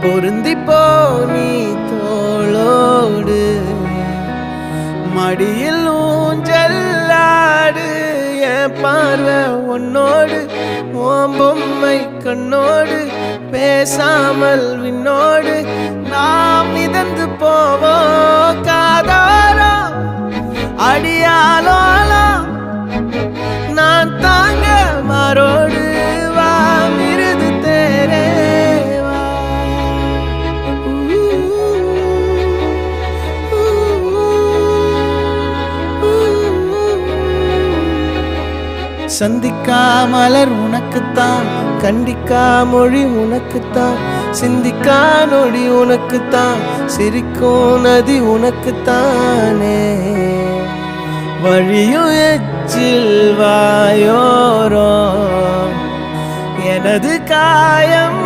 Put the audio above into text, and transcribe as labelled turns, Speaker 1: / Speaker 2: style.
Speaker 1: பொருந்தி போனி தோளோடு மடியில் ஊஞ்சல்லாடு என் பார்வை உன்னோடு ஓம் பொம்மை கண்ணோடு பேசாமல் விண்ணோடு நாம் மிதந்து போவோம் காதாரோ அடியாலோலோ நான் தாங்க மாறோடு வா மிருது தேரே வா சந்திக்கா மலர் உனக்குத்தான் கண்டிக்கா மொழி உனக்குத்தான் சிந்திக்கா நொடி உனக்குத்தான் சிரிக்கும் நதி உனக்குத்தானே வழியும் எச்சில் வாயோரோ எனது காயம்